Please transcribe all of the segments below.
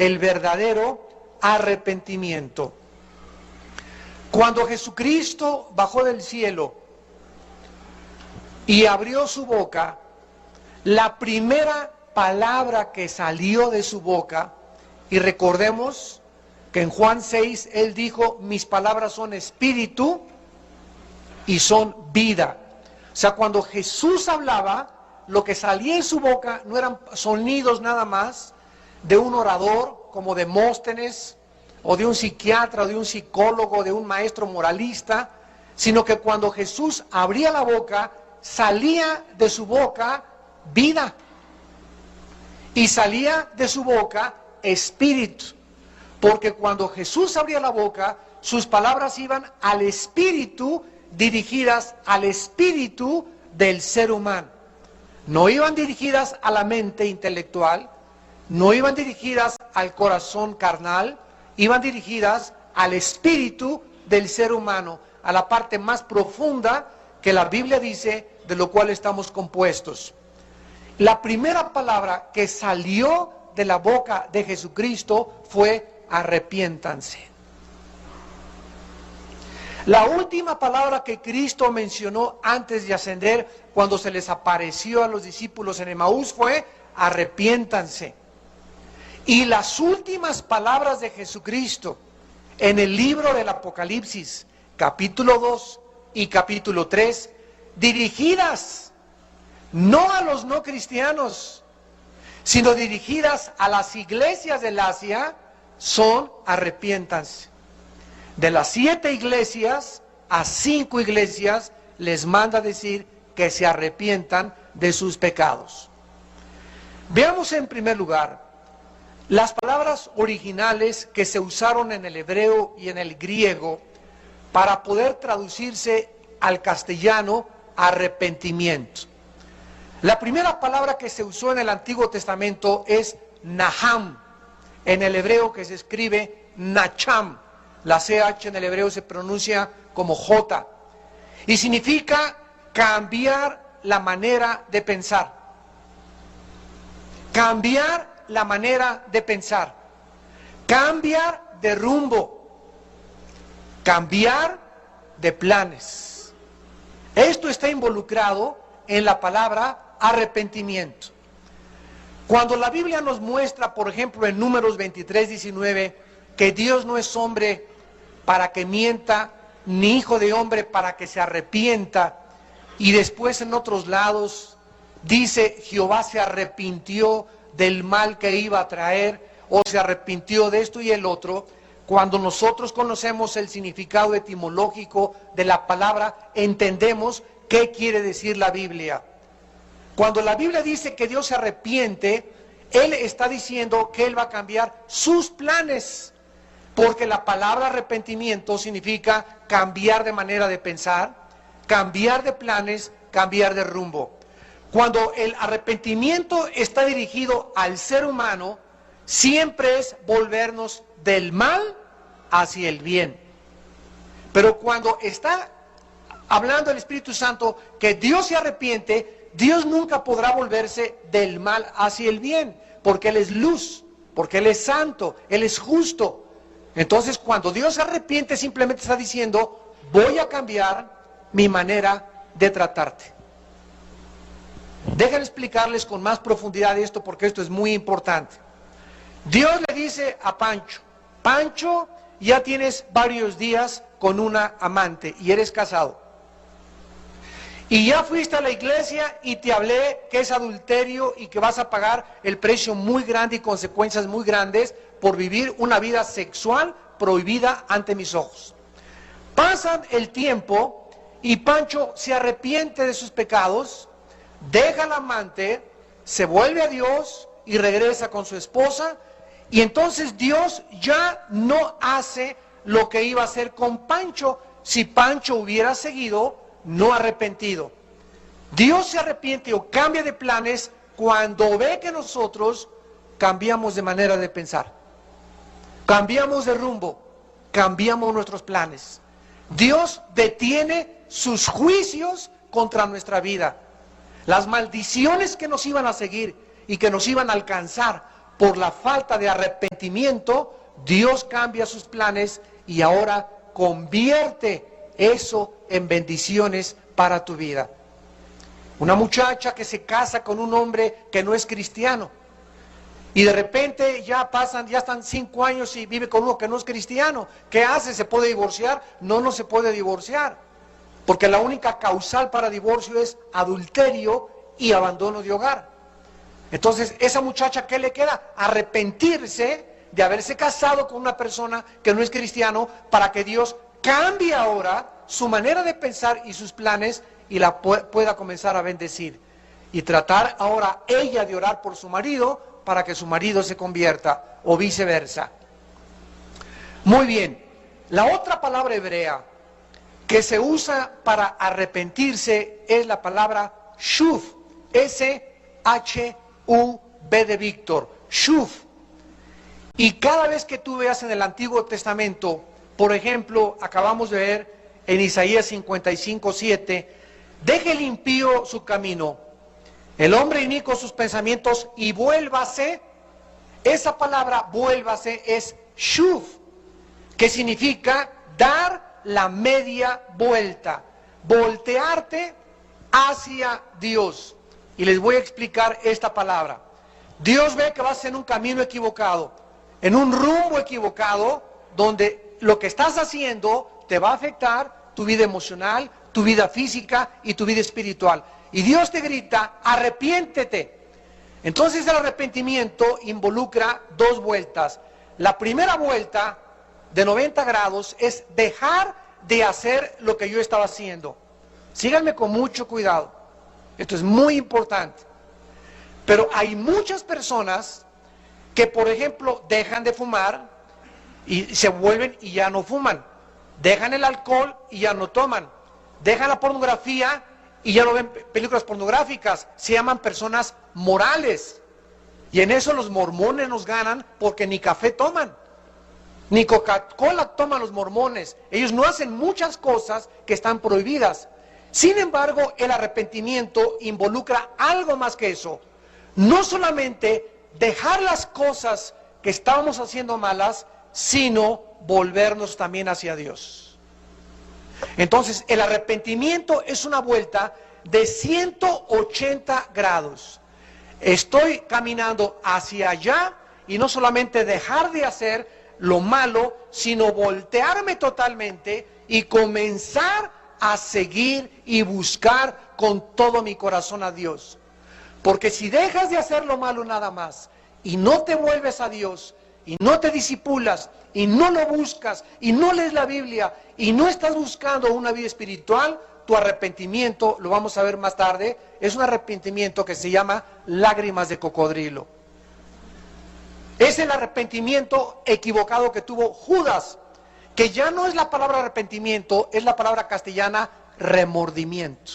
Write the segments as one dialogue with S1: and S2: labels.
S1: el verdadero arrepentimiento. Cuando Jesucristo bajó del cielo y abrió su boca, la primera palabra que salió de su boca, y recordemos que en Juan 6 Él dijo, mis palabras son espíritu y son vida. O sea, cuando Jesús hablaba, lo que salía en su boca no eran sonidos nada más de un orador como Demóstenes, o de un psiquiatra, o de un psicólogo, de un maestro moralista, sino que cuando Jesús abría la boca, salía de su boca vida, y salía de su boca espíritu, porque cuando Jesús abría la boca, sus palabras iban al espíritu, dirigidas al espíritu del ser humano. No iban dirigidas a la mente intelectual, no iban dirigidas al corazón carnal, iban dirigidas al espíritu del ser humano, a la parte más profunda que la Biblia dice de lo cual estamos compuestos. La primera palabra que salió de la boca de Jesucristo fue arrepiéntanse. La última palabra que Cristo mencionó antes de ascender, cuando se les apareció a los discípulos en Emaús, fue arrepiéntanse. Y las últimas palabras de Jesucristo en el libro del Apocalipsis, capítulo 2 y capítulo 3, dirigidas no a los no cristianos, sino dirigidas a las iglesias del Asia, son arrepiéntanse. De las 7 iglesias, a 5 iglesias les manda decir que se arrepientan de sus pecados. Veamos en primer lugar las palabras originales que se usaron en el hebreo y en el griego para poder traducirse al castellano arrepentimiento. La primera palabra que se usó en el Antiguo Testamento es Naham, en el hebreo que se escribe Nacham. La CH en el hebreo se pronuncia como J, y significa cambiar la manera de pensar. Cambiar la manera de pensar. Cambiar de rumbo. Cambiar de planes. Esto está involucrado en la palabra arrepentimiento. Cuando la Biblia nos muestra, por ejemplo, en Números 23:19, que Dios no es hombre para que mienta, ni hijo de hombre para que se arrepienta, y después en otros lados dice, Jehová se arrepintió del mal que iba a traer, o se arrepintió de esto y el otro. Cuando nosotros conocemos el significado etimológico de la palabra, entendemos qué quiere decir la Biblia. Cuando la Biblia dice que Dios se arrepiente, Él está diciendo que Él va a cambiar sus planes, porque la palabra arrepentimiento significa cambiar de manera de pensar, cambiar de planes, cambiar de rumbo. Cuando el arrepentimiento está dirigido al ser humano, siempre es volvernos del mal hacia el bien. Pero cuando está hablando el Espíritu Santo que Dios se arrepiente, Dios nunca podrá volverse del mal hacia el bien, porque Él es luz, porque Él es santo, Él es justo. Entonces, cuando Dios se arrepiente, simplemente está diciendo, voy a cambiar mi manera de tratarte. Déjenme explicarles con más profundidad esto, porque esto es muy importante. Dios le dice a Pancho, Pancho, ya tienes varios días con una amante y eres casado. Y ya fuiste a la iglesia y te hablé que es adulterio y que vas a pagar el precio muy grande y consecuencias muy grandes por vivir una vida sexual prohibida ante mis ojos. Pasa el tiempo y Pancho se arrepiente de sus pecados, deja al amante, se vuelve a Dios y regresa con su esposa, y entonces Dios ya no hace lo que iba a hacer con Pancho si Pancho hubiera seguido no arrepentido. Dios se arrepiente o cambia de planes cuando ve que nosotros cambiamos de manera de pensar, cambiamos de rumbo, cambiamos nuestros planes. Dios detiene sus juicios contra nuestra vida. Las maldiciones que nos iban a seguir y que nos iban a alcanzar por la falta de arrepentimiento, Dios cambia sus planes y ahora convierte eso en bendiciones para tu vida. Una muchacha que se casa con un hombre que no es cristiano y de repente ya están 5 años y vive con uno que no es cristiano. ¿Qué hace? ¿Se puede divorciar? No, no se puede divorciar, porque la única causal para divorcio es adulterio y abandono de hogar. Entonces, esa muchacha, ¿qué le queda? Arrepentirse de haberse casado con una persona que no es cristiano, para que Dios cambie ahora su manera de pensar y sus planes y la pueda comenzar a bendecir. Y tratar ahora ella de orar por su marido para que su marido se convierta, o viceversa. Muy bien, la otra palabra hebrea que se usa para arrepentirse es la palabra shuv, S-H-U-V de Víctor, shuv. Y cada vez que tú veas en el Antiguo Testamento, por ejemplo, acabamos de ver en Isaías 55:7, deje el impío su camino, el hombre inicuo sus pensamientos y vuélvase. Esa palabra vuélvase es shuv, que significa dar la media vuelta, voltearte hacia Dios. Y les voy a explicar esta palabra. Dios ve que vas en un camino equivocado, en un rumbo equivocado, donde lo que estás haciendo te va a afectar tu vida emocional, tu vida física y tu vida espiritual. Y Dios te grita, arrepiéntete. Entonces el arrepentimiento involucra 2 vueltas. La primera vuelta de 90 grados es dejar de hacer lo que yo estaba haciendo. Síganme con mucho cuidado. Esto es muy importante. Pero hay muchas personas que, por ejemplo, dejan de fumar y se vuelven y ya no fuman. Dejan el alcohol y ya no toman. Dejan la pornografía y ya no ven películas pornográficas. Se llaman personas morales. Y en eso los mormones nos ganan, porque ni café toman, ni Coca-Cola toman los mormones. Ellos no hacen muchas cosas que están prohibidas. Sin embargo, el arrepentimiento involucra algo más que eso. No solamente dejar las cosas que estábamos haciendo malas, sino volvernos también hacia Dios. Entonces, el arrepentimiento es una vuelta de 180 grados. Estoy caminando hacia allá, y no solamente dejar de hacer lo malo, sino voltearme totalmente y comenzar a seguir y buscar con todo mi corazón a Dios. Porque si dejas de hacer lo malo nada más y no te vuelves a Dios y no te disipulas y no lo buscas y no lees la Biblia y no estás buscando una vida espiritual, tu arrepentimiento, lo vamos a ver más tarde, es un arrepentimiento que se llama lágrimas de cocodrilo. Es el arrepentimiento equivocado que tuvo Judas, que ya no es la palabra arrepentimiento, es la palabra castellana remordimiento.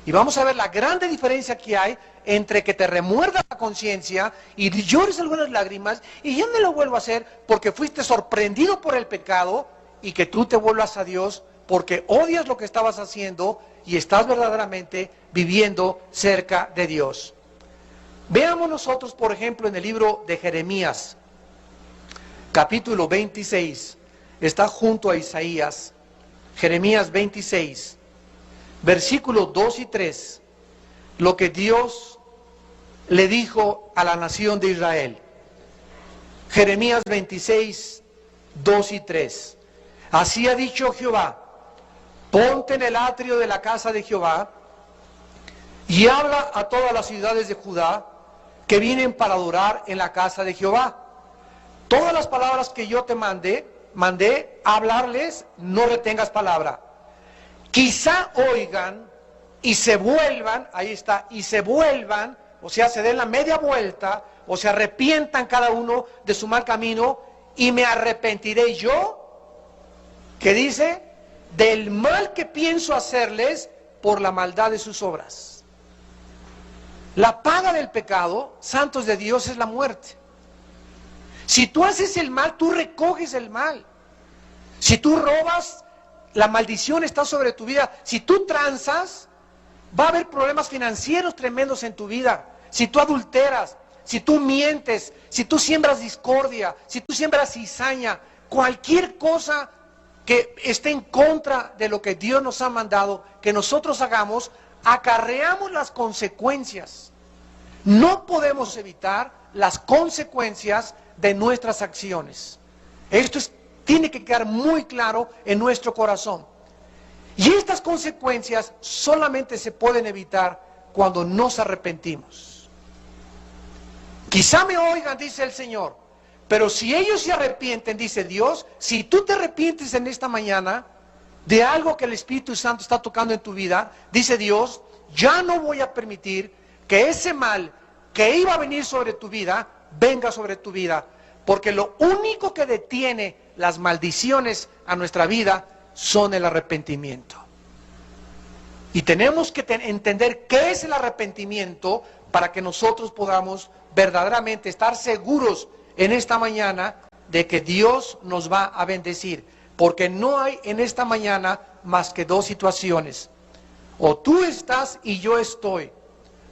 S1: Y vamos a ver la grande diferencia que hay entre que te remuerda la conciencia y llores algunas lágrimas y ya no lo vuelvo a hacer porque fuiste sorprendido por el pecado, y que tú te vuelvas a Dios porque odias lo que estabas haciendo y estás verdaderamente viviendo cerca de Dios. Veamos nosotros, por ejemplo, en el libro de Jeremías, capítulo 26, está junto a Isaías. Jeremías 26, versículos 2 y 3, lo que Dios le dijo a la nación de Israel. Jeremías 26, 2 y 3. Así ha dicho Jehová: ponte en el atrio de la casa de Jehová y habla a todas las ciudades de Judá que vienen para adorar en la casa de Jehová. Todas las palabras que yo te mandé a hablarles, no retengas palabra. Quizá oigan y se vuelvan, ahí está, y se vuelvan, o sea, se den la media vuelta, o se arrepientan cada uno de su mal camino, y me arrepentiré yo, que dice, del mal que pienso hacerles por la maldad de sus obras. La paga del pecado, santos de Dios, es la muerte. Si tú haces el mal, tú recoges el mal. Si tú robas, la maldición está sobre tu vida. Si tú tranzas, va a haber problemas financieros tremendos en tu vida. Si tú adulteras, si tú mientes, si tú siembras discordia, si tú siembras cizaña, cualquier cosa que esté en contra de lo que Dios nos ha mandado que nosotros hagamos, acarreamos las consecuencias. No podemos evitar las consecuencias de nuestras acciones. Esto tiene que quedar muy claro en nuestro corazón. Y estas consecuencias solamente se pueden evitar cuando nos arrepentimos. Quizá me oigan, dice el Señor, pero si ellos se arrepienten, dice Dios, si tú te arrepientes en esta mañana de algo que el Espíritu Santo está tocando en tu vida, dice Dios, ya no voy a permitir que ese mal que iba a venir sobre tu vida, venga sobre tu vida. Porque lo único que detiene las maldiciones a nuestra vida son el arrepentimiento. Y tenemos que entender qué es el arrepentimiento para que nosotros podamos verdaderamente estar seguros en esta mañana de que Dios nos va a bendecir. Porque no hay en esta mañana más que dos situaciones. O tú estás y yo estoy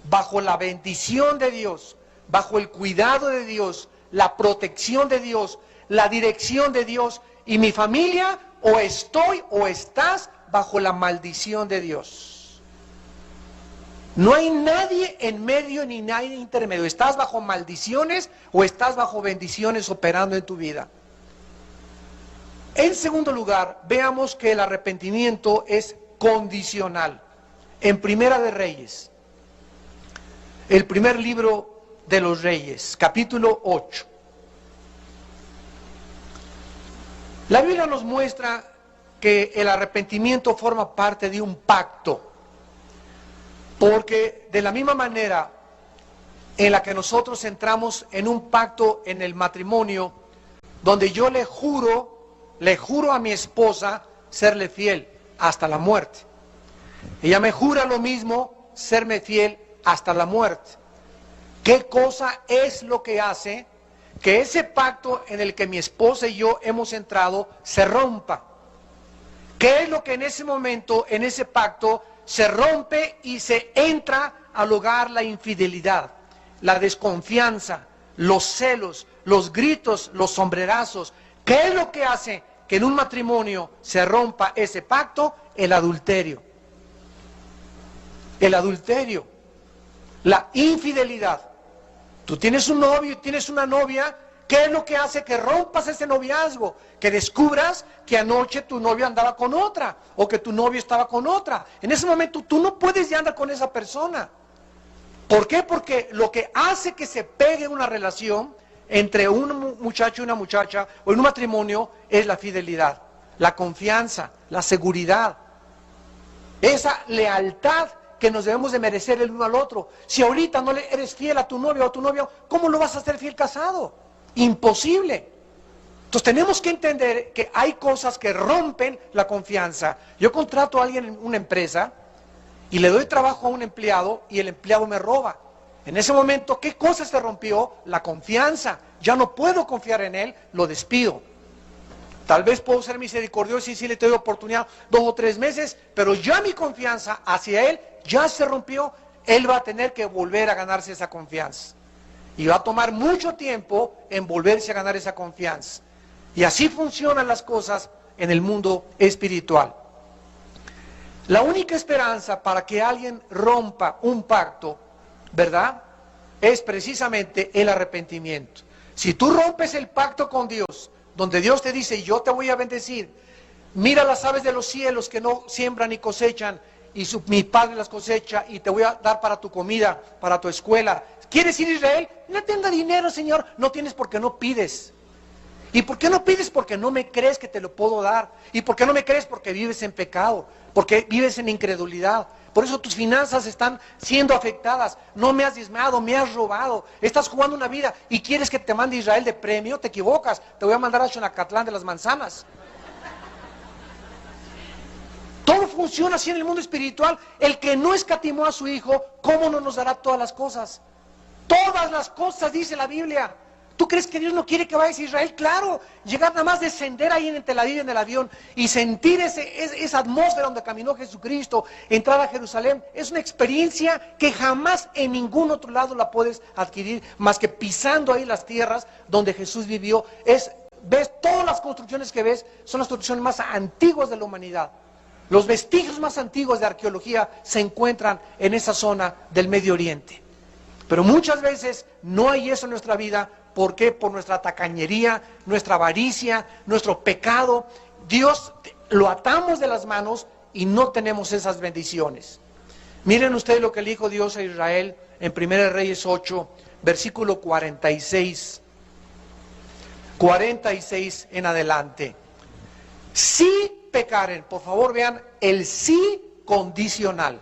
S1: bajo la bendición de Dios, bajo el cuidado de Dios, la protección de Dios, la dirección de Dios, y mi familia, o estoy o estás bajo la maldición de Dios. No hay nadie en medio ni nadie intermedio. ¿Estás bajo maldiciones o estás bajo bendiciones operando en tu vida? En segundo lugar, veamos que el arrepentimiento es condicional. En Primera de Reyes, el primer libro de los Reyes, capítulo 8. La Biblia nos muestra que el arrepentimiento forma parte de un pacto, porque de la misma manera en la que nosotros entramos en un pacto en el matrimonio, donde yo le juro a mi esposa serle fiel hasta la muerte. Ella me jura lo mismo, serme fiel hasta la muerte. ¿Qué cosa es lo que hace que ese pacto en el que mi esposa y yo hemos entrado se rompa? ¿Qué es lo que en ese momento, en ese pacto, se rompe y se entra al hogar? La infidelidad, la desconfianza, los celos, los gritos, los sombrerazos. ¿Qué es lo que hace que en un matrimonio se rompa ese pacto? El adulterio. El adulterio, la infidelidad. Tú tienes un novio, tienes una novia, ¿qué es lo que hace que rompas ese noviazgo? Que descubras que anoche tu novio andaba con otra, o que tu novio estaba con otra. En ese momento tú no puedes ya andar con esa persona. ¿Por qué? Porque lo que hace que se pegue una relación entre un muchacho y una muchacha, o en un matrimonio, es la fidelidad, la confianza, la seguridad, esa lealtad que nos debemos de merecer el uno al otro. Si ahorita no le eres fiel a tu novio o a tu novio, ¿cómo lo vas a hacer fiel casado? Imposible. Entonces tenemos que entender que hay cosas que rompen la confianza. Yo contrato a alguien en una empresa y le doy trabajo a un empleado y el empleado me roba. En ese momento, ¿qué cosa se rompió? La confianza. Ya no puedo confiar en él, lo despido. Tal vez puedo ser misericordioso y sí le doy oportunidad 2 o 3 meses, pero ya mi confianza hacia él ya se rompió. Él va a tener que volver a ganarse esa confianza. Y va a tomar mucho tiempo en volverse a ganar esa confianza. Y así funcionan las cosas en el mundo espiritual. La única esperanza para que alguien rompa un pacto, ¿verdad?, es precisamente el arrepentimiento. Si tú rompes el pacto con Dios, donde Dios te dice, yo te voy a bendecir, mira las aves de los cielos que no siembran ni cosechan, y mi Padre las cosecha, y te voy a dar para tu comida, para tu escuela. ¿Quieres ir a Israel? No tengo dinero, Señor. No tienes porque no pides. ¿Y por qué no pides? Porque no me crees que te lo puedo dar. ¿Y por qué no me crees? Porque vives en pecado, porque vives en incredulidad. Por eso tus finanzas están siendo afectadas. No me has diezmado, me has robado. Estás jugando una vida y quieres que te mande Israel de premio. Te equivocas. Te voy a mandar a Xonacatlán de las manzanas. Todo funciona así en el mundo espiritual. El que no escatimó a su Hijo, ¿cómo no nos dará todas las cosas? Todas las cosas, dice la Biblia. ¿Tú crees que Dios no quiere que vayas a Israel? Claro, llegar nada más, descender ahí en Tel Aviv en el avión y sentir esa atmósfera donde caminó Jesucristo, entrar a Jerusalén, es una experiencia que jamás en ningún otro lado la puedes adquirir, más que pisando ahí las tierras donde Jesús vivió. Ves, todas las construcciones que ves son las construcciones más antiguas de la humanidad. Los vestigios más antiguos de arqueología se encuentran en esa zona del Medio Oriente. Pero muchas veces no hay eso en nuestra vida. ¿Por qué? Por nuestra tacañería, nuestra avaricia, nuestro pecado. Dios lo atamos de las manos y no tenemos esas bendiciones. Miren ustedes lo que le dijo Dios a Israel en 1 Reyes 8, versículo 46. 46 en adelante. Si pecaren, por favor vean el sí condicional.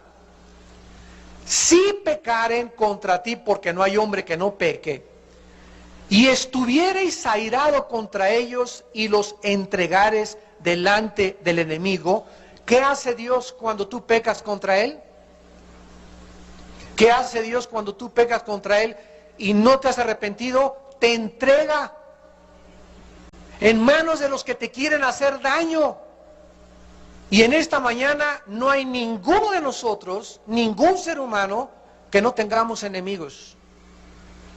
S1: Si pecaren contra ti, porque no hay hombre que no peque, y estuviereis airado contra ellos y los entregares delante del enemigo, ¿qué hace Dios cuando tú pecas contra Él? ¿Qué hace Dios cuando tú pecas contra Él y no te has arrepentido? Te entrega en manos de los que te quieren hacer daño. Y en esta mañana no hay ninguno de nosotros, ningún ser humano, que no tengamos enemigos.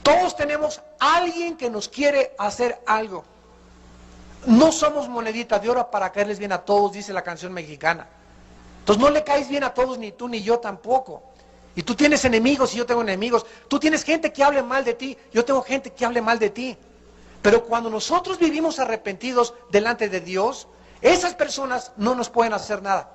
S1: Todos tenemos a alguien que nos quiere hacer algo. No somos monedita de oro para caerles bien a todos, dice la canción mexicana. Entonces no le caes bien a todos, ni tú ni yo tampoco. Y tú tienes enemigos y yo tengo enemigos. Tú tienes gente que hable mal de ti, yo tengo gente que hable mal de ti. Pero cuando nosotros vivimos arrepentidos delante de Dios, esas personas no nos pueden hacer nada.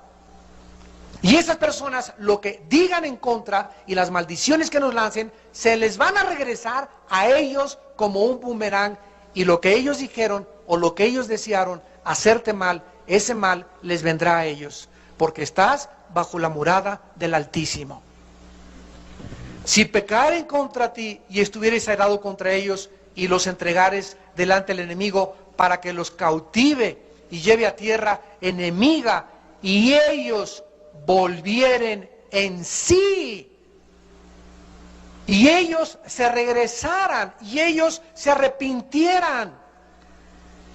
S1: Y esas personas, lo que digan en contra y las maldiciones que nos lancen, se les van a regresar a ellos como un boomerang. Y lo que ellos dijeron o lo que ellos desearon hacerte mal, ese mal les vendrá a ellos. Porque estás bajo la morada del Altísimo. Si pecaren contra ti y estuvieres airado contra ellos y los entregares delante del enemigo para que los cautive y lleve a tierra enemiga, y ellos volvieren en sí, y ellos se regresaran, y ellos se arrepintieran,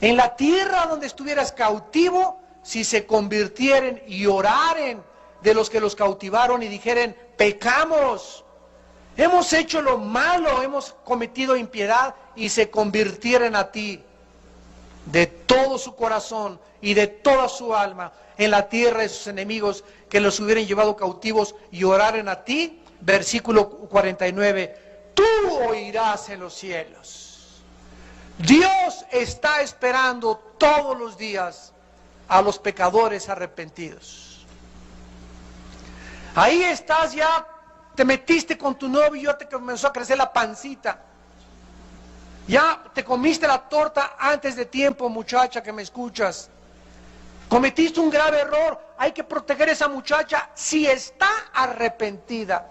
S1: en la tierra donde estuvieras cautivo, si se convirtieren y oraren de los que los cautivaron y dijeren, pecamos, hemos hecho lo malo, hemos cometido impiedad, y se convirtieren a ti de todo su corazón y de toda su alma en la tierra de sus enemigos que los hubieran llevado cautivos y oraren a ti, versículo 49, tú oirás en los cielos. Dios está esperando todos los días a los pecadores arrepentidos. Ahí estás, ya te metiste con tu novio y ya te comenzó a crecer la pancita. Ya te comiste la torta antes de tiempo, muchacha que me escuchas. Cometiste un grave error. Hay que proteger a esa muchacha si está arrepentida.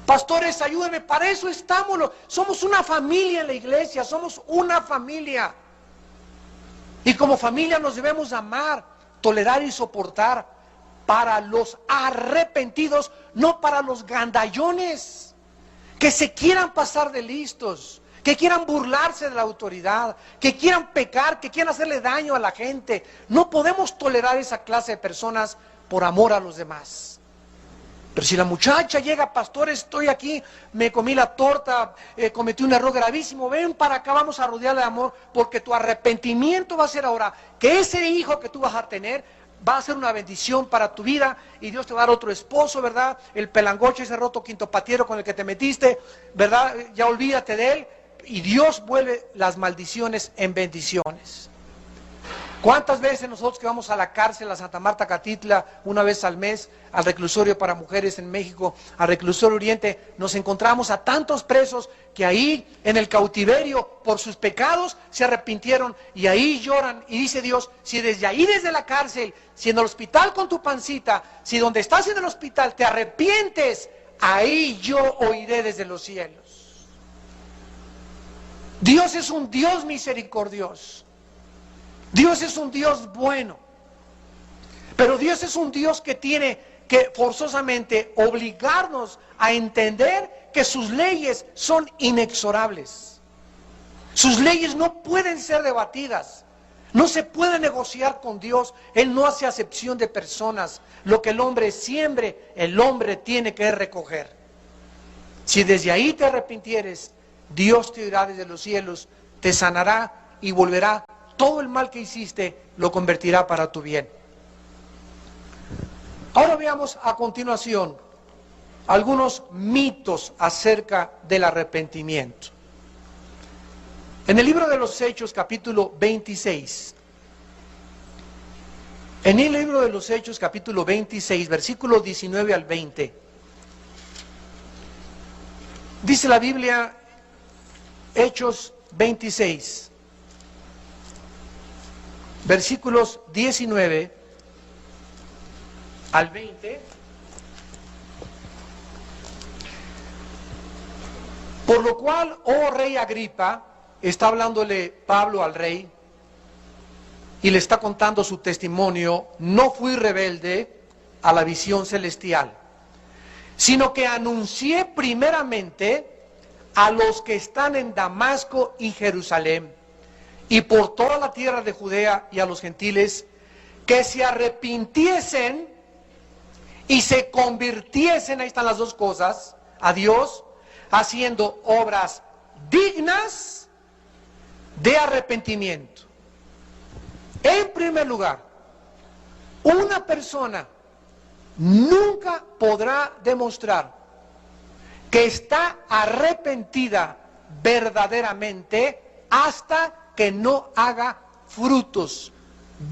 S1: Pastores, ayúdenme, para eso estamos. Somos una familia en la iglesia, somos una familia. Y como familia nos debemos amar, tolerar y soportar. Para los arrepentidos, no para los gandallones que se quieran pasar de listos, que quieran burlarse de la autoridad, que quieran pecar, que quieran hacerle daño a la gente. No podemos tolerar esa clase de personas por amor a los demás. Pero si la muchacha llega, pastor, estoy aquí, me comí la torta, cometí un error gravísimo, ven para acá, vamos a rodearle de amor, porque tu arrepentimiento va a ser ahora que ese hijo que tú vas a tener va a ser una bendición para tu vida, y Dios te va a dar otro esposo, ¿verdad? El pelangocho, ese roto quinto patiero con el que te metiste, ¿verdad? Ya olvídate de él. Y Dios vuelve las maldiciones en bendiciones. ¿Cuántas veces nosotros que vamos a la cárcel, a Santa Marta Catitla, una vez al mes, al reclusorio para mujeres en México, al reclusorio Oriente, nos encontramos a tantos presos que ahí en el cautiverio por sus pecados se arrepintieron y ahí lloran, y dice Dios, si desde ahí, desde la cárcel, si en el hospital con tu pancita, si donde estás en el hospital te arrepientes, ahí yo oiré desde los cielos. Dios es un Dios misericordioso. Dios es un Dios bueno. Pero Dios es un Dios que tiene que forzosamente obligarnos a entender que sus leyes son inexorables. Sus leyes no pueden ser debatidas. No se puede negociar con Dios. Él no hace acepción de personas. Lo que el hombre siembre, el hombre tiene que recoger. Si desde ahí te arrepintieres, Dios te oirá desde los cielos, te sanará y volverá. Todo el mal que hiciste lo convertirá para tu bien. Ahora veamos a continuación algunos mitos acerca del arrepentimiento. En el libro de los Hechos, capítulo 26. En el libro de los Hechos, capítulo 26, versículos 19 al 20. Dice la Biblia, Hechos 26, versículos 19 al 20. Por lo cual, oh rey Agripa, está hablándole Pablo al rey y le está contando su testimonio, no fui rebelde a la visión celestial, sino que anuncié primeramente a los que están en Damasco y Jerusalén y por toda la tierra de Judea y a los gentiles que se arrepintiesen y se convirtiesen, ahí están las dos cosas, a Dios, haciendo obras dignas de arrepentimiento. En primer lugar, una persona nunca podrá demostrar que está arrepentida verdaderamente hasta que no haga frutos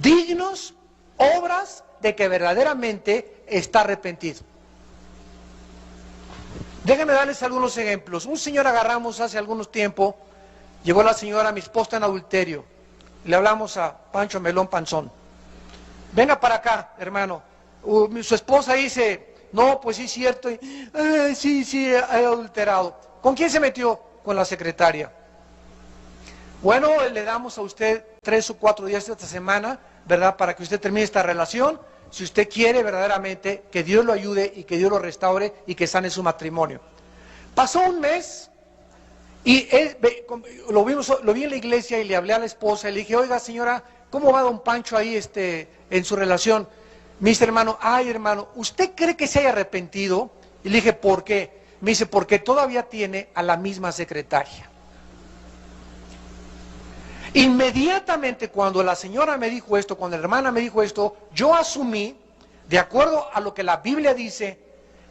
S1: dignos, obras de que verdaderamente está arrepentido. Déjenme darles algunos ejemplos. Un señor agarramos hace algunos tiempos, llegó la señora, mi esposa en adulterio. Le hablamos a Pancho Melón Panzón. Venga para acá, hermano. Su esposa dice, no, pues sí es cierto. Sí, he adulterado. ¿Con quién se metió? Con la secretaria. Bueno, le damos a usted 3 o 4 días esta semana, ¿verdad? Para que usted termine esta relación. Si usted quiere verdaderamente que Dios lo ayude y que Dios lo restaure y que sane su matrimonio. Pasó un mes y él, lo vi en la iglesia y le hablé a la esposa y le dije, oiga señora, ¿cómo va don Pancho ahí en su relación? Me dice hermano, ay hermano, ¿usted cree que se haya arrepentido? Y le dije, ¿por qué? Me dice, porque todavía tiene a la misma secretaria. Inmediatamente cuando la señora me dijo esto, cuando la hermana me dijo esto, yo asumí, de acuerdo a lo que la Biblia dice,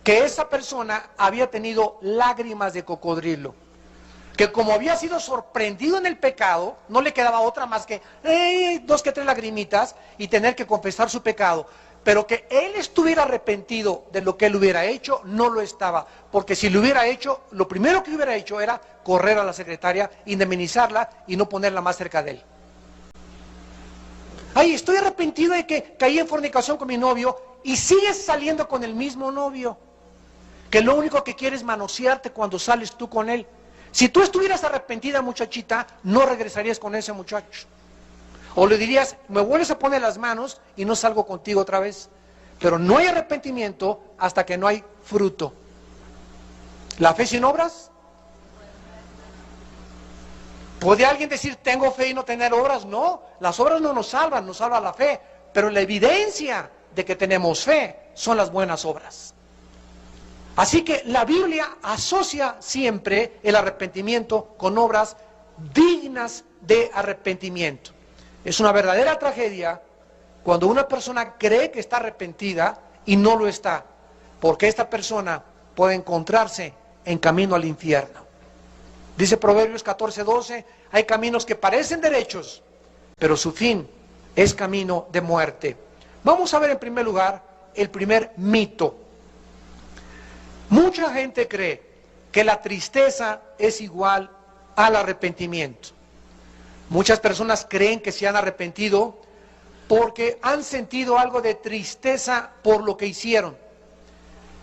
S1: que esa persona había tenido lágrimas de cocodrilo. Que como había sido sorprendido en el pecado, no le quedaba otra más que 2 que 3 lagrimitas y tener que confesar su pecado. Pero que él estuviera arrepentido de lo que él hubiera hecho, no lo estaba. Porque si lo hubiera hecho, lo primero que hubiera hecho era correr a la secretaria, indemnizarla y no ponerla más cerca de él. Ay, estoy arrepentido de que caí en fornicación con mi novio y sigues saliendo con el mismo novio. Que lo único que quiere es manosearte cuando sales tú con él. Si tú estuvieras arrepentida, muchachita, no regresarías con ese muchacho. O le dirías, me vuelves a poner las manos y no salgo contigo otra vez. Pero no hay arrepentimiento hasta que no hay fruto. ¿La fe sin obras? ¿Puede alguien decir, tengo fe y no tener obras? No, las obras no nos salvan, nos salva la fe. Pero la evidencia de que tenemos fe son las buenas obras. Así que la Biblia asocia siempre el arrepentimiento con obras dignas de arrepentimiento. Es una verdadera tragedia cuando una persona cree que está arrepentida y no lo está, porque esta persona puede encontrarse en camino al infierno. Dice Proverbios 14:12, hay caminos que parecen derechos, pero su fin es camino de muerte. Vamos a ver en primer lugar el primer mito. Mucha gente cree que la tristeza es igual al arrepentimiento. Muchas personas creen que se han arrepentido porque han sentido algo de tristeza por lo que hicieron.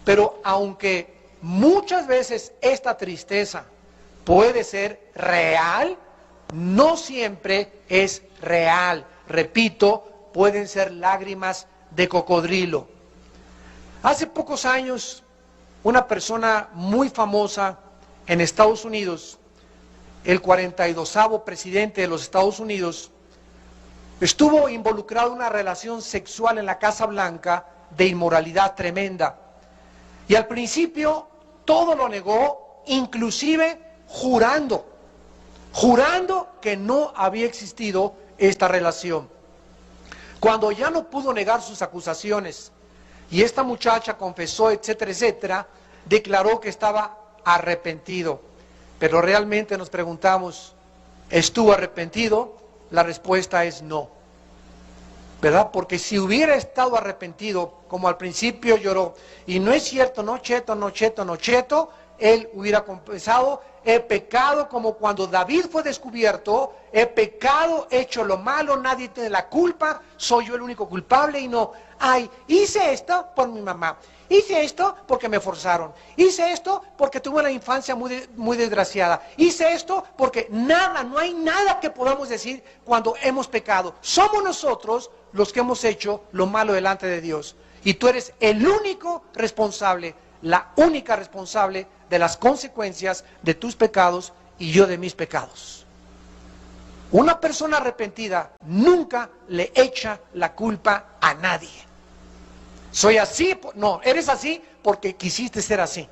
S1: Pero aunque muchas veces esta tristeza puede ser real, no siempre es real. Repito, pueden ser lágrimas de cocodrilo. Hace pocos años, una persona muy famosa en Estados Unidos el 42º presidente de los Estados Unidos, estuvo involucrado en una relación sexual en la Casa Blanca de inmoralidad tremenda. Y al principio todo lo negó, inclusive jurando que no había existido esta relación. Cuando ya no pudo negar sus acusaciones y esta muchacha confesó, etcétera, etcétera, declaró que estaba arrepentido. Pero realmente nos preguntamos, ¿estuvo arrepentido? La respuesta es no, ¿verdad? Porque si hubiera estado arrepentido, como al principio lloró, y no es cierto, no cheto, no cheto, no cheto, él hubiera confesado: he pecado, como cuando David fue descubierto, he pecado, he hecho lo malo, nadie tiene la culpa, soy yo el único culpable. Y no, ay, hice esto por mi mamá, hice esto porque me forzaron, hice esto porque tuve una infancia muy desgraciada, hice esto porque nada, no hay nada que podamos decir cuando hemos pecado. Somos nosotros los que hemos hecho lo malo delante de Dios, y tú eres el único responsable, la única responsable de las consecuencias de tus pecados y yo de mis pecados. Una persona arrepentida nunca le echa la culpa a nadie. Soy así, no, eres así porque quisiste ser así.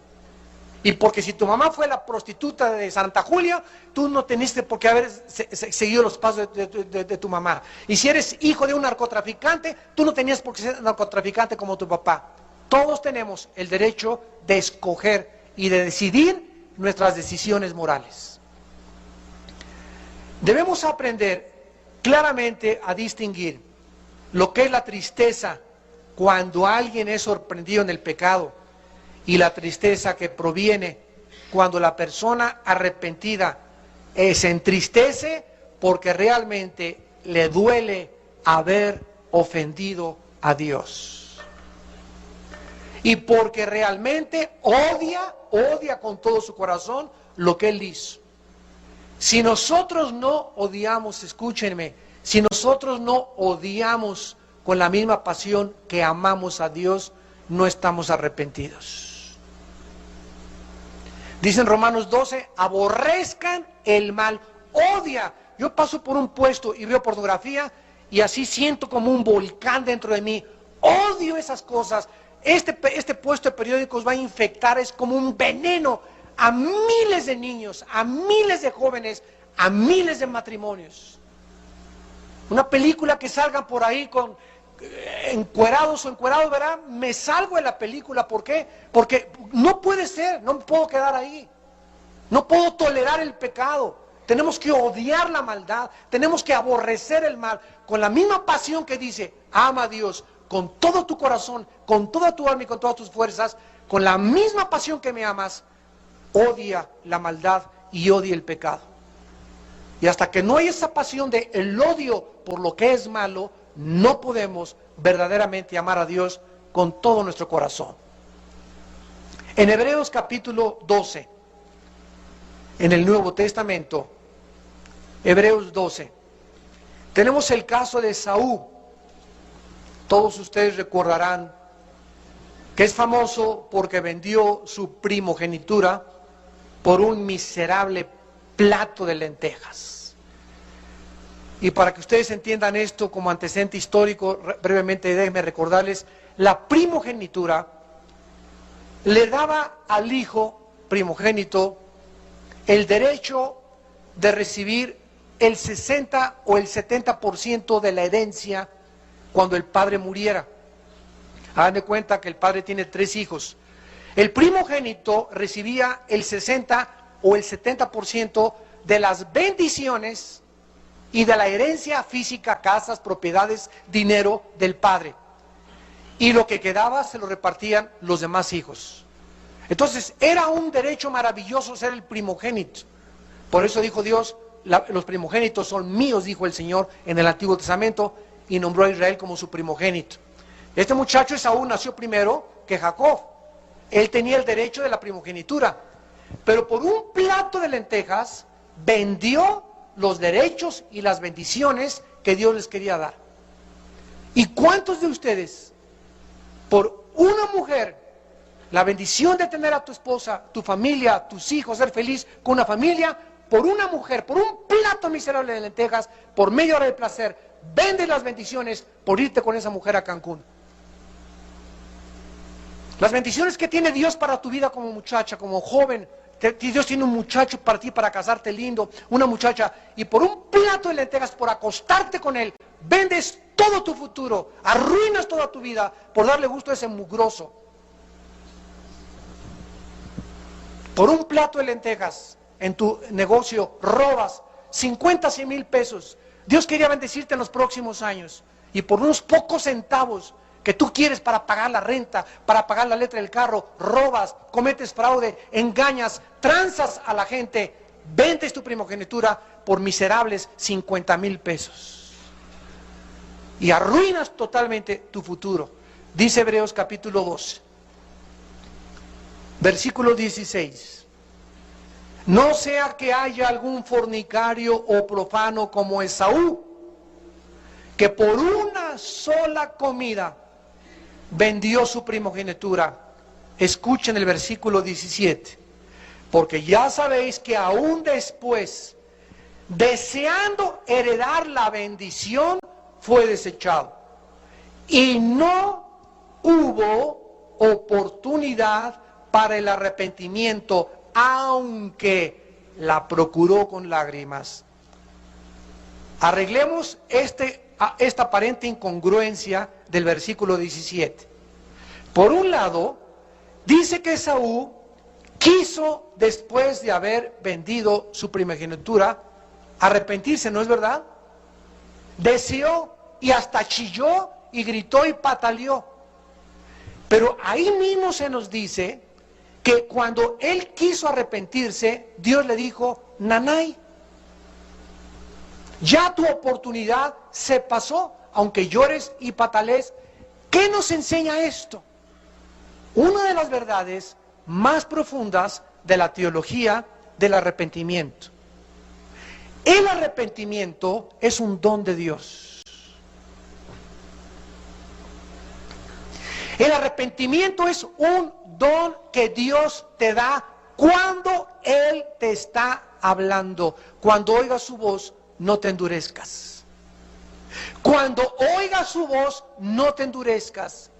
S1: Y porque si tu mamá fue la prostituta de Santa Julia, tú no teniste por qué haber seguido los pasos de tu mamá. Y si eres hijo de un narcotraficante, tú no tenías por qué ser narcotraficante como tu papá. Todos tenemos el derecho de escoger y de decidir nuestras decisiones morales. Debemos aprender claramente a distinguir lo que es la tristeza cuando alguien es sorprendido en el pecado y la tristeza que proviene cuando la persona arrepentida se entristece porque realmente le duele haber ofendido a Dios. Y porque realmente odia con todo su corazón lo que Él hizo. Si nosotros no odiamos, escúchenme, si nosotros no odiamos con la misma pasión que amamos a Dios, no estamos arrepentidos. Dice en Romanos 12, aborrezcan el mal, odia. Yo paso por un puesto y veo pornografía y así siento como un volcán dentro de mí. Odio esas cosas. Este puesto de periódicos va a infectar, es como un veneno a miles de niños, a miles de jóvenes, a miles de matrimonios. Una película que salgan por ahí con encuerados o encuerados, ¿verdad? Me salgo de la película. ¿Por qué? Porque no puede ser, no puedo quedar ahí. No puedo tolerar el pecado. Tenemos que odiar la maldad, tenemos que aborrecer el mal, con la misma pasión que dice, ama a Dios con todo tu corazón, con toda tu alma y con todas tus fuerzas. Con la misma pasión que me amas, odia la maldad y odia el pecado. Y hasta que no hay esa pasión de el odio por lo que es malo, no podemos verdaderamente amar a Dios con todo nuestro corazón. En Hebreos capítulo 12, en el Nuevo Testamento, Hebreos 12, tenemos el caso de Esaú. Todos ustedes recordarán que es famoso porque vendió su primogenitura por un miserable plato de lentejas. Y para que ustedes entiendan esto como antecedente histórico, brevemente déjenme recordarles, la primogenitura le daba al hijo primogénito el derecho de recibir el 60 o el 70% de la herencia cuando el padre muriera. Hagan de cuenta que el padre tiene 3 hijos. El primogénito recibía el 60 o el 70% de las bendiciones y de la herencia física, casas, propiedades, dinero del padre. Y lo que quedaba se lo repartían los demás hijos. Entonces era un derecho maravilloso ser el primogénito. Por eso dijo Dios, los primogénitos son míos, dijo el Señor en el Antiguo Testamento, y nombró a Israel como su primogénito. Este muchacho Esaú nació primero que Jacob. Él tenía el derecho de la primogenitura, pero por un plato de lentejas vendió los derechos y las bendiciones que Dios les quería dar. ¿Y cuántos de ustedes, por una mujer, la bendición de tener a tu esposa, tu familia, tus hijos, ser feliz con una familia, por una mujer, por un plato miserable de lentejas, por media hora de placer, vendes las bendiciones por irte con esa mujer a Cancún. Las bendiciones que tiene Dios para tu vida como muchacha, como joven. Dios tiene un muchacho para ti, para casarte lindo, una muchacha, y por un plato de lentejas, por acostarte con él, vendes todo tu futuro, arruinas toda tu vida por darle gusto a ese mugroso. Por un plato de lentejas en tu negocio robas 50, 100 mil pesos. Dios quería bendecirte en los próximos años, y por unos pocos centavos que tú quieres para pagar la renta, para pagar la letra del carro, robas, cometes fraude, engañas, tranzas a la gente, vendes tu primogenitura por miserables 50 mil pesos. Y arruinas totalmente tu futuro. Dice Hebreos capítulo 12, versículo 16. No sea que haya algún fornicario o profano como Esaú, que por una sola comida vendió su primogenitura. Escuchen el versículo 17. Porque ya sabéis que aún después, deseando heredar la bendición, fue desechado. Y no hubo oportunidad para el arrepentimiento, aunque la procuró con lágrimas. Arreglemos esta aparente incongruencia del versículo 17. Por un lado, dice que Esaú quiso, después de haber vendido su primogenitura, arrepentirse, ¿no es verdad? Deseó y hasta chilló y gritó y pataleó. Pero ahí mismo se nos dice que cuando él quiso arrepentirse, Dios le dijo: Nanay, ya tu oportunidad se pasó, aunque llores y patalees. ¿Qué nos enseña esto? Una de las verdades más profundas de la teología del arrepentimiento. El arrepentimiento es un don de Dios. El arrepentimiento es un don que Dios te da cuando Él te está hablando. Cuando oigas su voz, no te endurezcas. Cuando oigas su voz, no te endurezcas.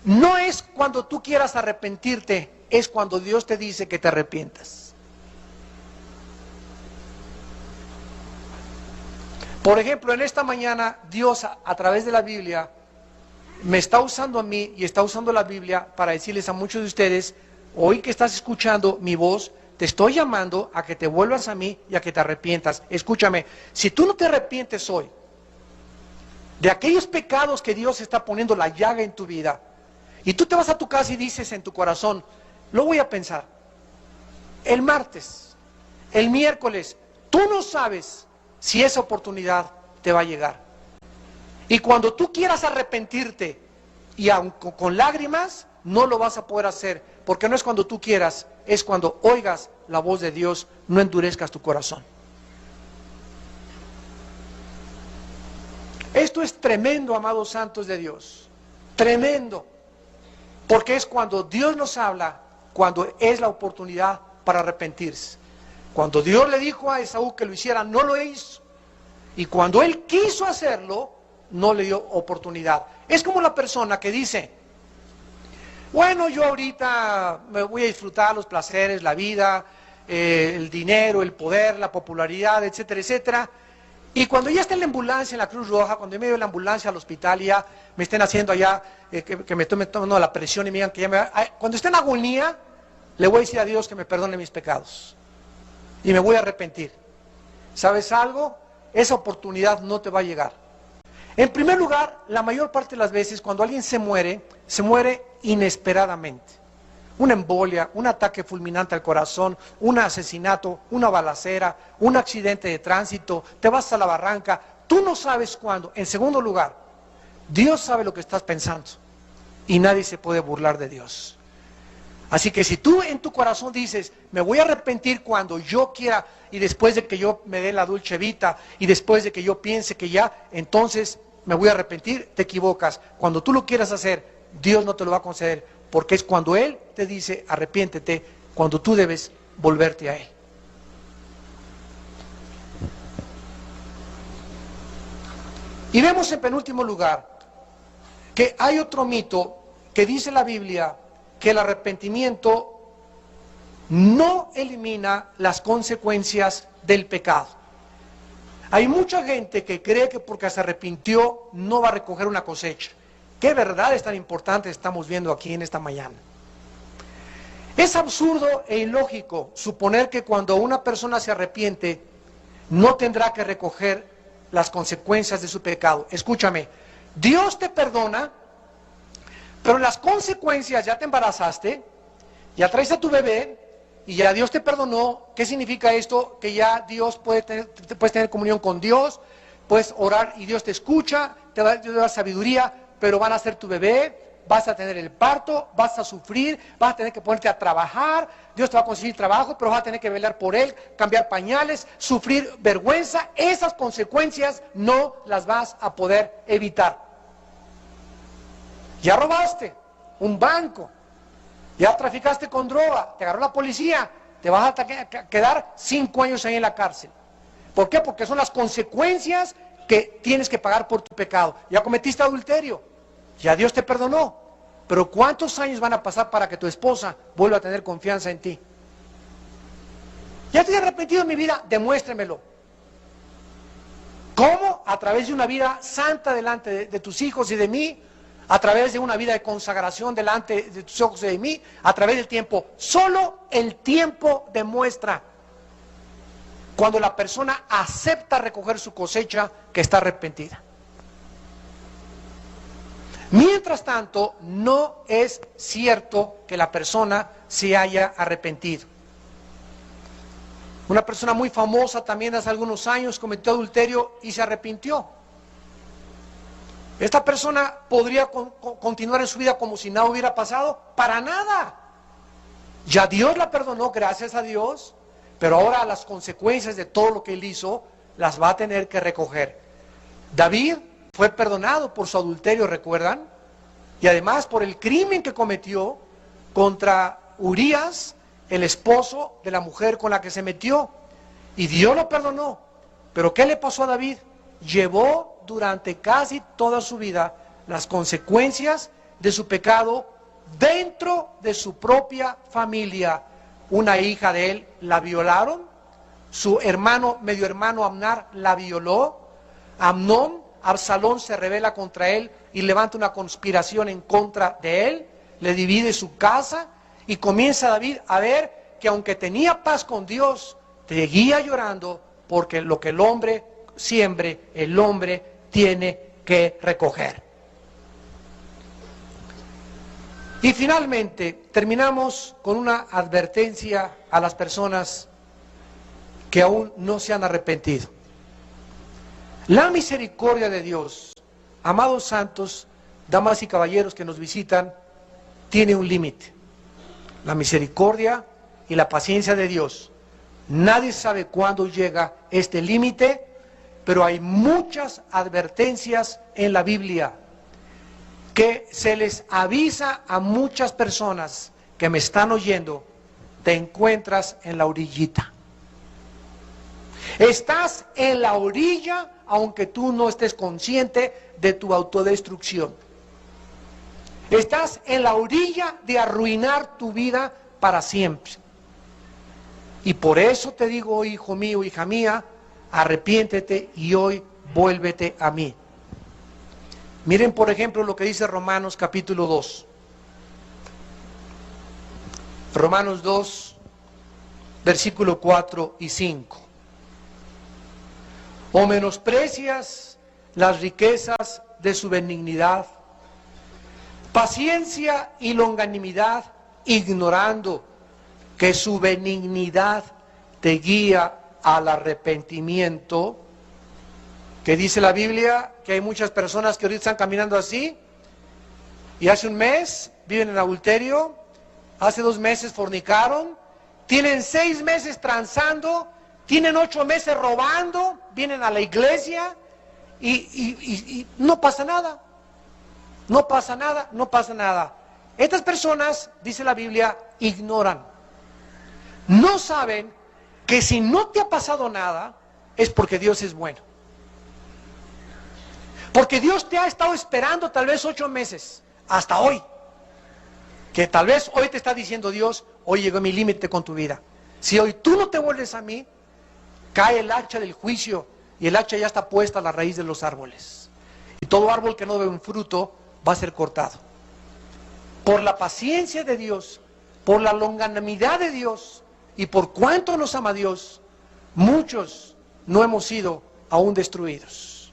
S1: No es cuando tú quieras arrepentirte, es cuando Dios te dice que te arrepientas. Por ejemplo, en esta mañana, Dios a través de la Biblia me está usando a mí y está usando la Biblia para decirles a muchos de ustedes: hoy que estás escuchando mi voz, te estoy llamando a que te vuelvas a mí y a que te arrepientas. Escúchame, si tú no te arrepientes hoy de aquellos pecados que Dios está poniendo la llaga en tu vida, y tú te vas a tu casa y dices en tu corazón: lo voy a pensar, el martes, el miércoles, tú no sabes si esa oportunidad te va a llegar. Y cuando tú quieras arrepentirte, y aun con lágrimas, no lo vas a poder hacer, porque no es cuando tú quieras, es cuando oigas la voz de Dios. No endurezcas tu corazón. Esto es tremendo, amados santos de Dios, tremendo, porque es cuando Dios nos habla, cuando es la oportunidad para arrepentirse. Cuando Dios le dijo a Esaú que lo hiciera, no lo hizo, y cuando él quiso hacerlo, no le dio oportunidad. Es como la persona que dice: bueno, yo ahorita me voy a disfrutar los placeres, la vida, el dinero, el poder, la popularidad, etcétera, etcétera. Y cuando ya esté en la ambulancia, en la Cruz Roja, cuando yo me lleve la ambulancia al hospital y ya me estén haciendo allá, que me tomen tomando la presión y me digan que ya cuando esté en agonía, le voy a decir a Dios que me perdone mis pecados. Y me voy a arrepentir. ¿Sabes algo? Esa oportunidad no te va a llegar. En primer lugar, la mayor parte de las veces cuando alguien se muere inesperadamente. Una embolia, un ataque fulminante al corazón, un asesinato, una balacera, un accidente de tránsito, te vas a la barranca, tú no sabes cuándo. En segundo lugar, Dios sabe lo que estás pensando y nadie se puede burlar de Dios. Así que si tú en tu corazón dices: me voy a arrepentir cuando yo quiera, y después de que yo me dé la dulce vita, y después de que yo piense que ya, entonces me voy a arrepentir, te equivocas. Cuando tú lo quieras hacer, Dios no te lo va a conceder, porque es cuando Él te dice: arrepiéntete, cuando tú debes volverte a Él. Y vemos en penúltimo lugar que hay otro mito que dice la Biblia que el arrepentimiento no elimina las consecuencias del pecado. Hay mucha gente que cree que porque se arrepintió no va a recoger una cosecha. ¿Qué verdades tan importantes estamos viendo aquí en esta mañana? Es absurdo e ilógico suponer que cuando una persona se arrepiente no tendrá que recoger las consecuencias de su pecado. Escúchame, Dios te perdona, pero las consecuencias, ya te embarazaste, ya traes a tu bebé y ya Dios te perdonó. ¿Qué significa esto? Que ya Dios puedes tener comunión con Dios, puedes orar y Dios te escucha, te va a dar sabiduría, pero van a ser tu bebé. Vas a tener el parto, vas a sufrir, vas a tener que ponerte a trabajar, Dios te va a conseguir trabajo, pero vas a tener que velar por él, cambiar pañales, sufrir vergüenza. Esas consecuencias no las vas a poder evitar. Ya robaste un banco, ya traficaste con droga, te agarró la policía, te vas a quedar 5 años ahí en la cárcel. ¿Por qué? Porque son las consecuencias que tienes que pagar por tu pecado. Ya cometiste adulterio, ya Dios te perdonó, pero ¿cuántos años van a pasar para que tu esposa vuelva a tener confianza en ti? ¿Ya te has arrepentido en mi vida? Demuéstremelo. ¿Cómo? A través de una vida santa delante de tus hijos y de mí, a través de una vida de consagración delante de tus ojos y de mí, a través del tiempo. Solo el tiempo demuestra cuando la persona acepta recoger su cosecha que está arrepentida. Mientras tanto, no es cierto que la persona se haya arrepentido. Una persona muy famosa también hace algunos años cometió adulterio y se arrepintió. ¿Esta persona podría continuar en su vida como si nada hubiera pasado? Para nada. Ya Dios la perdonó, gracias a Dios, pero ahora las consecuencias de todo lo que él hizo las va a tener que recoger. David fue perdonado por su adulterio, ¿recuerdan? Y además por el crimen que cometió contra Urías, el esposo de la mujer con la que se metió. Y Dios lo perdonó. Pero ¿qué le pasó a David? Llevó durante casi toda su vida las consecuencias de su pecado dentro de su propia familia. Una hija de él la violaron, su hermano, medio hermano Amnar la violó, Absalón se rebela contra él y levanta una conspiración en contra de él, le divide su casa y comienza David a ver que aunque tenía paz con Dios, seguía llorando porque lo que el hombre siembre, el hombre tiene que recoger. Y finalmente terminamos con una advertencia a las personas que aún no se han arrepentido. La misericordia de Dios, amados santos, damas y caballeros que nos visitan, tiene un límite. La misericordia y la paciencia de Dios. Nadie sabe cuándo llega este límite, pero hay muchas advertencias en la Biblia que se les avisa a muchas personas que me están oyendo: te encuentras en la orillita. Estás en la orilla, aunque tú no estés consciente de tu autodestrucción. Estás en la orilla de arruinar tu vida para siempre. Y por eso te digo, hijo mío, hija mía, arrepiéntete y hoy vuélvete a mí. Miren, por ejemplo, lo que dice Romanos capítulo 2. Romanos 2, versículo 4 y 5. ¿O menosprecias las riquezas de su benignidad, paciencia y longanimidad, ignorando que su benignidad te guía al arrepentimiento? Que dice la Biblia que hay muchas personas que ahorita están caminando así, y hace un mes viven en adulterio, hace 2 meses fornicaron, tienen 6 meses transando, tienen 8 meses robando, vienen a la iglesia y no pasa nada. No pasa nada, no pasa nada. Estas personas, dice la Biblia, ignoran. No saben que si no te ha pasado nada, es porque Dios es bueno. Porque Dios te ha estado esperando tal vez 8 meses, hasta hoy. Que tal vez hoy te está diciendo Dios, hoy llegó mi límite con tu vida. Si hoy tú no te vuelves a mí, cae el hacha del juicio, y el hacha ya está puesta a la raíz de los árboles. Y todo árbol que no dé un fruto va a ser cortado. Por la paciencia de Dios, por la longanimidad de Dios, y por cuánto nos ama Dios, muchos no hemos sido aún destruidos.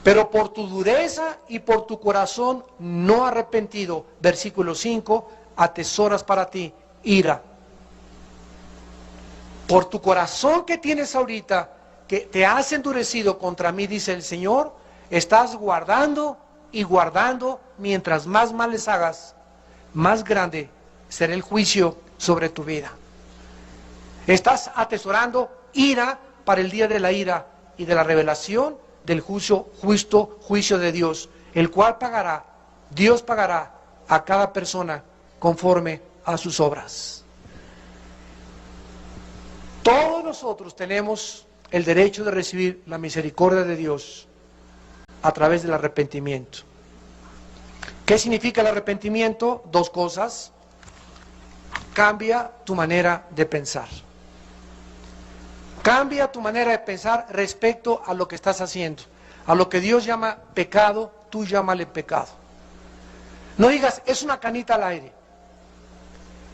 S1: Pero por tu dureza y por tu corazón no arrepentido, versículo 5, atesoras para ti ira. Por tu corazón que tienes ahorita, que te has endurecido contra mí, dice el Señor, estás guardando y guardando, mientras más males hagas, más grande será el juicio sobre tu vida. Estás atesorando ira para el día de la ira y de la revelación del justo juicio de Dios, el cual pagará, Dios pagará a cada persona conforme a sus obras. Todos nosotros tenemos el derecho de recibir la misericordia de Dios a través del arrepentimiento. ¿Qué significa el arrepentimiento? 2 cosas. Cambia tu manera de pensar. Cambia tu manera de pensar respecto a lo que estás haciendo. A lo que Dios llama pecado, tú llámale pecado. No digas, es una canita al aire.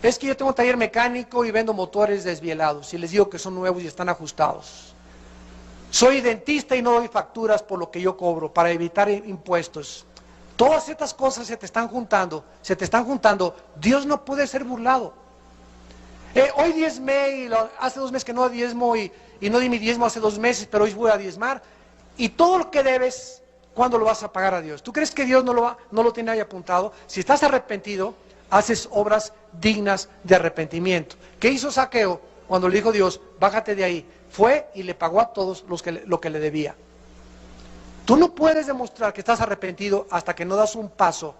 S1: Es que yo tengo un taller mecánico y vendo motores desvielados y les digo que son nuevos y están ajustados. Soy dentista y no doy facturas por lo que yo cobro para evitar impuestos. Todas estas cosas se te están juntando, Dios no puede ser burlado. Hoy diezmé y hace 2 meses que no diezmo y no di mi diezmo hace 2 meses, pero hoy voy a diezmar. Y todo lo que debes, ¿cuándo lo vas a pagar a Dios? ¿Tú crees que Dios no lo tiene ahí apuntado? Si estás arrepentido, haces obras dignas de arrepentimiento. ¿Qué hizo Zaqueo cuando le dijo Dios, bájate de ahí? Fue y le pagó a todos lo que le debía. Tú no puedes demostrar que estás arrepentido hasta que no das un paso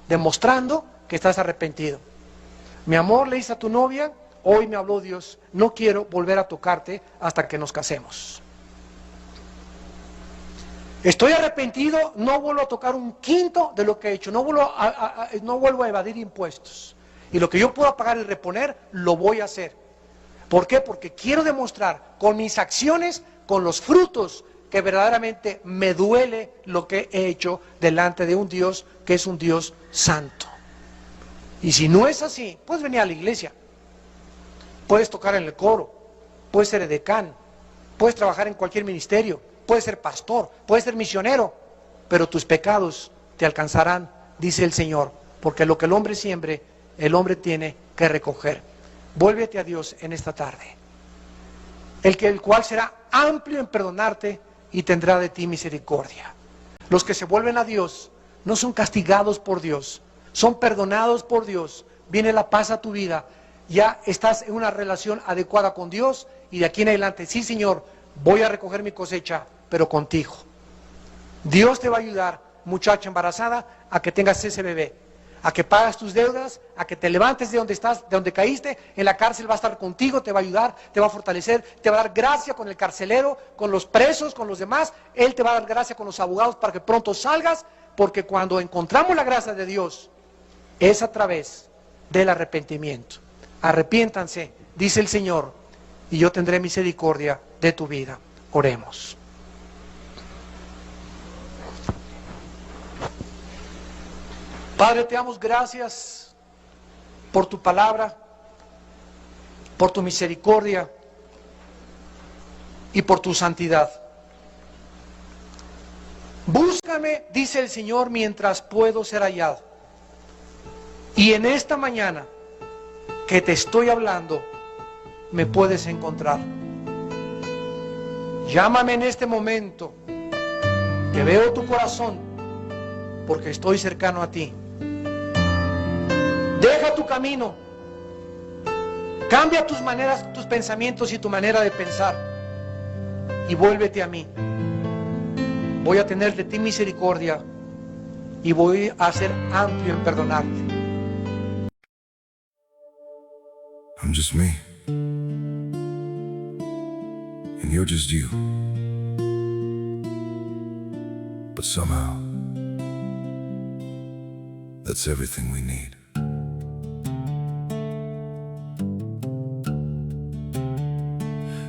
S1: demostrando que estás arrepentido. Mi amor, le dice a tu novia, hoy me habló Dios, no quiero volver a tocarte hasta que nos casemos. Estoy arrepentido, no vuelvo a tocar 1/5 de lo que he hecho, no vuelvo a evadir impuestos. Y lo que yo pueda pagar y reponer, lo voy a hacer. ¿Por qué? Porque quiero demostrar con mis acciones, con los frutos, que verdaderamente me duele lo que he hecho delante de un Dios que es un Dios santo. Y si no es así, puedes venir a la iglesia, puedes tocar en el coro, puedes ser edecán, puedes trabajar en cualquier ministerio, puedes ser pastor, puedes ser misionero, pero tus pecados te alcanzarán, dice el Señor, porque lo que el hombre siembre, el hombre tiene que recoger. Vuélvete a Dios en esta tarde, el cual será amplio en perdonarte y tendrá de ti misericordia. Los que se vuelven a Dios no son castigados por Dios, son perdonados por Dios, viene la paz a tu vida, ya estás en una relación adecuada con Dios y de aquí en adelante, sí Señor, voy a recoger mi cosecha, pero contigo. Dios te va a ayudar, muchacha embarazada, a que tengas ese bebé, a que pagas tus deudas, a que te levantes de donde estás, de donde caíste. En la cárcel va a estar contigo, te va a ayudar, te va a fortalecer, te va a dar gracia con el carcelero, con los presos, con los demás. Él te va a dar gracia con los abogados para que pronto salgas, porque cuando encontramos la gracia de Dios, es a través del arrepentimiento. Arrepiéntanse, dice el Señor, y yo tendré misericordia de tu vida. Oremos. Padre, te damos gracias por tu palabra, por tu misericordia y por tu santidad. Búscame, dice el Señor, mientras puedo ser hallado. Y en esta mañana que te estoy hablando, me puedes encontrar. Llámame en este momento, que veo tu corazón, porque estoy cercano a ti. Deja tu camino, cambia tus maneras, tus pensamientos y tu manera de pensar, y vuélvete a mí. Voy a tener de ti misericordia y voy a ser amplio en perdonarte.
S2: I'm just me, and you're just you. But somehow, that's everything we need.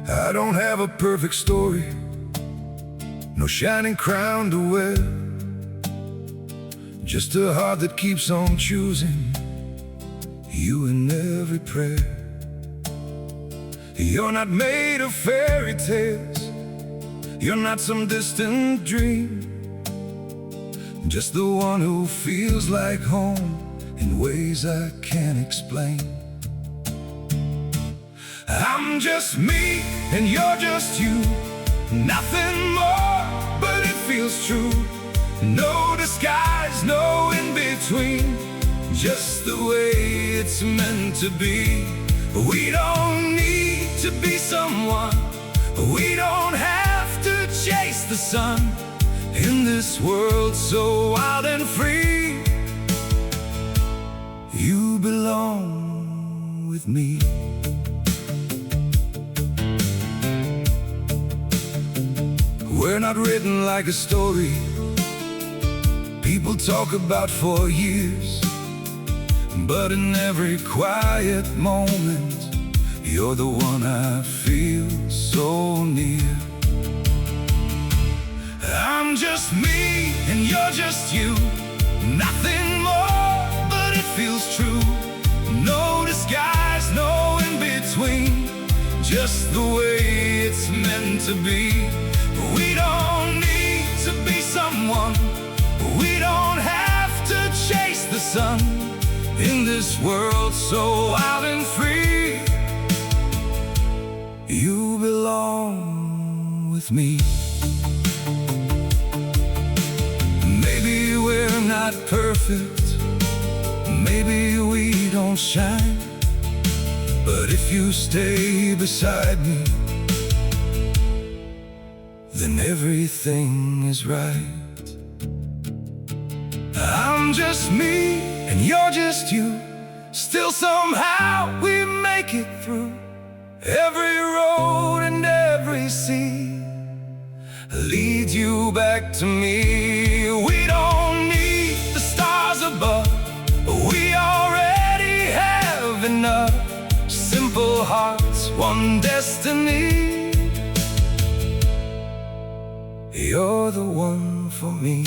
S2: I don't have a perfect story, no shining crown to wear, just a heart that keeps on choosing you in every prayer. You're not made of fairy tales, you're not some distant dream, just the one who feels like home in ways I can't explain. I'm just me and you're just you, nothing more, but it feels true. No disguise, no in between, just the way it's meant to be. We don't need to be someone, we don't have to chase the sun, in this world so wild and free. You belong with me. We're not written like a story people talk about for years, but in every quiet moment, you're the one I feel so near. I'm just me and you're just you, nothing more, but it feels true. No disguise, no in between, just the way it's meant to be. We don't need to be someone, we don't have to chase the sun, in this world so wild and free. You belong with me. Maybe we're not perfect, maybe we don't shine, but if you stay beside me, then everything is right. I'm just me and you're just you, still somehow we make it through. Every road and every sea leads you back to me. We don't need the stars above, we already have enough. Simple hearts, one destiny. You're the one for me.